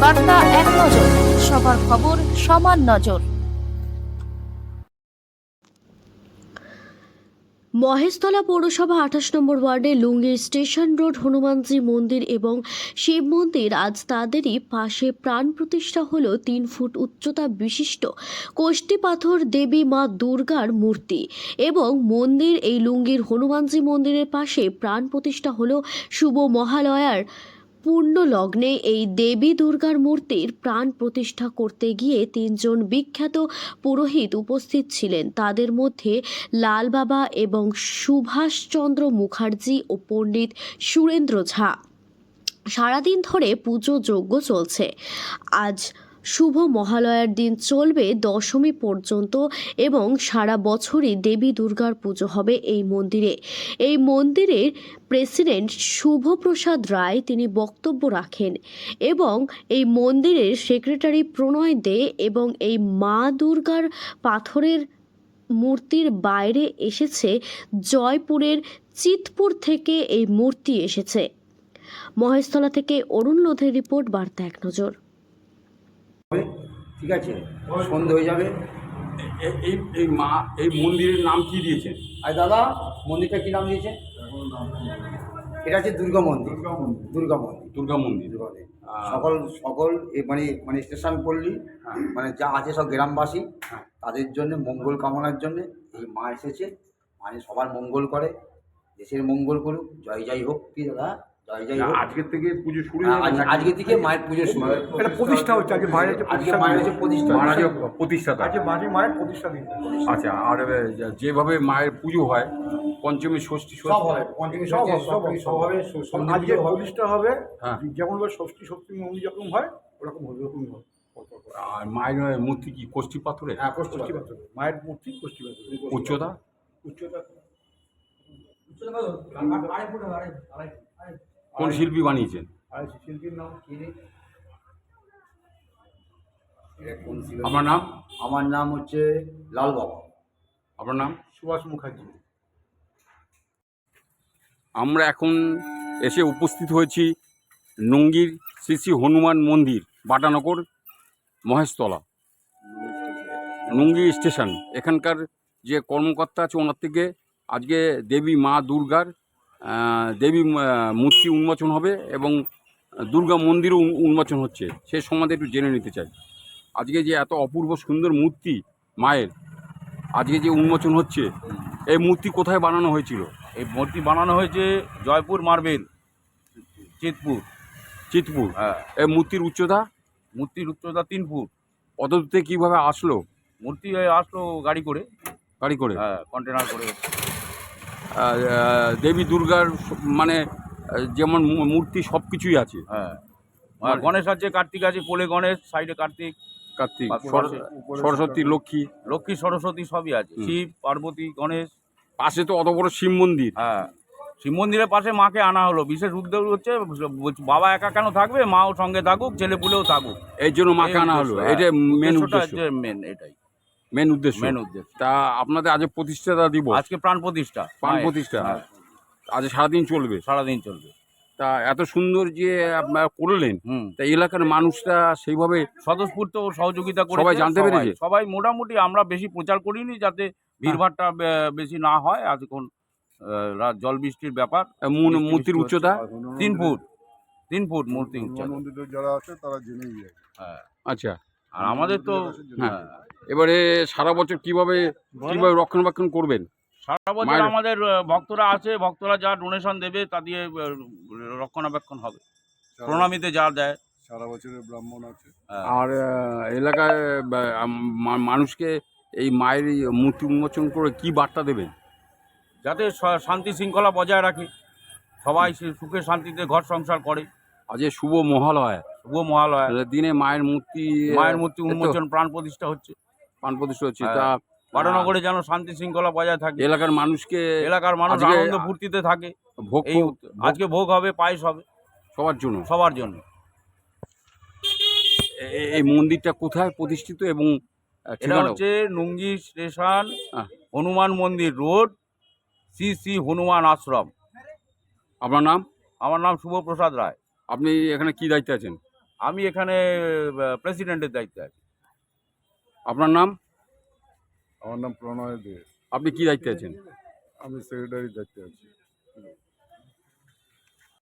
বার্তা এক নজর, সবার খবর সমান নজর। মহেশতলা পৌরসভা ২৮ নম্বর ওয়ার্ডে লুঙ্গি স্টেশন রোড হনুমানজি মন্দির এবং শিব মন্দির আজ তাদেরই পাশে প্রাণ প্রতিষ্ঠা হলো ৩ ফুট উচ্চতা বিশিষ্ট কোষ্ঠী পাথর দেবী মা দুর্গার মূর্তি এবং মন্দির। এই লুঙ্গির হনুমানজি মন্দিরের পাশে প্রাণ প্রতিষ্ঠা হলো শুভ মহালয়ার পূর্ণ লগ্নে এই দেবী দুর্গার মূর্তির প্রাণ প্রতিষ্ঠা করতে গিয়ে ৩ জন বিখ্যাত পুরোহিত উপস্থিত ছিলেন। তাদের মধ্যে লাল বাবা এবং সুভাষচন্দ্র মুখার্জি ও পণ্ডিত সুরেন্দ্র ঝা। সারাদিন ধরে পুজো যজ্ঞ চলছে। আজ শুভ মহালয়ার দিন চলবে দশমী পর্যন্ত এবং সারা বছরই দেবী দুর্গার পুজো হবে এই মন্দিরে। এই মন্দিরের প্রেসিডেন্ট শুভপ্রসাদ রায় তিনি বক্তব্য রাখেন এবং এই মন্দিরের সেক্রেটারি প্রণয় দে এবং এই মা দুর্গার পাথরের মূর্তির বাইরে এসেছে জয়পুরের চিতপুর থেকে এই মূর্তি এসেছে। মহেশতলা থেকে অরুণ লোধের রিপোর্ট, বার্তা এক নজর। ঠিক আছে, সন্ধে হয়ে যাবে। এই মা এই মন্দিরের নাম কি দিয়েছেন? আর দাদা, মন্দিরটা কি নাম দিয়েছে? এটা হচ্ছে দুর্গা মন্দির। দুর্গা মন্দির। দুর্গা মন্দির। সকল সকল মানে স্টেশন পল্লী, মানে যা আছে সব গ্রামবাসী, তাদের জন্য মঙ্গল কামনার জন্য এই মা এসেছে। মানে সবার মঙ্গল করে, দেশের মঙ্গল করুক। জয় জয় হোক। কি দাদা? জয় জয় হোক। আজকের থেকে পুজো শুরু? আজকে থেকে মায়ের পুজো শুরু। এটা প্রতিষ্ঠা হচ্ছে আজকে মায়ের আজকে মায়ের হচ্ছে প্রতিষ্ঠা। প্রতিষ্ঠাতা আজকে মায়ের প্রতিষ্ঠা দিন। আচ্ছা, আর যেভাবে মায়ের পুজো হয় পঞ্চমী ষষ্ঠী সব হবে, পঞ্চমী ষষ্ঠী সব হবে। আজকে প্রতিষ্ঠা হবে, হ্যাঁ। যেমন ষষ্ঠী সপ্তমী মন্দির যেরকম হয় ওরকম হবে, ওরকমই হবে। আর মায়ের মূর্তি কি কোষ্ঠী পাথরে? হ্যাঁ, কোষ্ঠী পাথর, মায়ের মূর্তি কোষ্ঠী পাথর। উচ্চতা? উচ্চতা কোন শিল্পী বানিয়েছেন? আর শিল্পীর নাম কি? আপনার নাম? আমার নাম হচ্ছে লাল বাবা। আপনার নাম? সুভাষ মুখার্জি। আমরা এখন এসে উপস্থিত হয়েছি নঙ্গির শ্রী শ্রী হনুমান মন্দির, বাটানগর, মহেশতলা, নঙ্গি স্টেশন। এখানকার যে কর্মকর্তা আছে ওনার থেকে আজকে দেবী মা দুর্গার দেবী মূর্তি উন্মোচন হবে এবং দুর্গা মন্দিরও উন্মোচন হচ্ছে। সে সম্বন্ধে একটু জেনে নিতে চাই। আজকে যে এত অপূর্ব সুন্দর মূর্তি মায়ের আজকে যে উন্মোচন হচ্ছে, এই মূর্তি কোথায় বানানো হয়েছিল? এই মূর্তি বানানো হয়েছে জয়পুর মার্বেল, চিতপুর। হ্যাঁ। এই মূর্তির উচ্চতা? মূর্তির উচ্চতা 3 ফুট। অতদূরে কীভাবে আসলো? মূর্তি আসলো গাড়ি করে। হ্যাঁ, কন্টেনার করে। দেবী দুর্গার মানে যেমন মূর্তি সব কিছুই আছে। হ্যাঁ, গণেশ আছে, কার্তিক আছে, কোলে গণেশ, সাইডে কার্তিক, সরস্বতী, লক্ষ্মী, সরস্বতী সবই আছে। শিব, পার্বতী, গণেশ। পাশে তো অত বড় শিব মন্দির। হ্যাঁ, শিব মন্দিরের পাশে মাকে আনা হলো। বিশেষ উদ্যোগ হচ্ছে বাবা একা কেন থাকবে, মাও সঙ্গে থাকুক, ছেলেপুলেও থাকুক, এই জন্য মাকে আনা হলো। এটা মেন উদ্দেশ্য। এটাই মেন উদ্দেশ্য। তা আপনাদের আজ প্রতিষ্ঠাতা দিবস, আজকে প্রাণ প্রতিষ্ঠা। হ্যাঁ। আজ সারাদিন চলবে? সারাদিন চলবে। তা এত সুন্দর যে আপনারা করলেন, তা এলাকার মানুষরা সেইভাবে স্বতঃস্ফূর্ত সহযোগিতা করে সবাই জানতে পেরেছে? সবাই মোটামুটি। আমরা বেশি প্রচার করিনি যাতে ভিড়ভাড়টা বেশি না হয়। এখন জল বৃষ্টির ব্যাপার। মূর্তির উচ্চতা 3 ফুট। 3 ফুট মূর্তি উচ্চতা। যারা আছে তারা জেনেই যায়। হ্যাঁ, আচ্ছা। আর আমাদের তো হ্যাঁ। এবারে সারা বছর কিভাবে রক্ষণাবেক্ষণ করবেন? সারা বছর আমাদের ভক্তরা আছে, ভক্তরা যা ডোনেশন দেবে তা দিয়ে রক্ষণাবেক্ষণ হবে। প্রণামীতে যা দেয়। সারা বছরের ব্রাহ্মণ আছে। আর এলাকায় মানুষকে এই মায়ের মূর্তি উন্মোচন করে কি বার্তা দেবেন? যাতে শান্তি শৃঙ্খলা বজায় রাখে, সবাই সুখে শান্তিতে ঘর সংসার করে। আজ শুভ মহালয়া, দিনে মায়ের মূর্তি উন্মোচন, প্রাণ প্রতিষ্ঠা হচ্ছে। তা বাটানগরে যেন শান্তি শৃঙ্খলা বজায় থাকে, এলাকার মানুষ আনন্দ ফুর্তিতে থাকে। আজকে ভোগ হবে, পায়েস হবে সবার জন্য। এই মন্দিরটা কোথায় প্রতিষ্ঠিত এবং এটা হচ্ছে নঙ্গি স্টেশন, হনুমান মন্দির রোড, শ্রী শ্রী হনুমান আশ্রম। আপনার নাম? আমার নাম শুভপ্রসাদ রায়। আপনি এখানে কি দায়িত্বে আছেন? আমি এখানে প্রেসিডেন্টের দায়িত্বে আছি। আপনার নাম? আমার নাম প্রণয় দে। আপনি কি দায়িত্বে আছেন? আমি সেক্রেটারির দায়িত্বে আছি।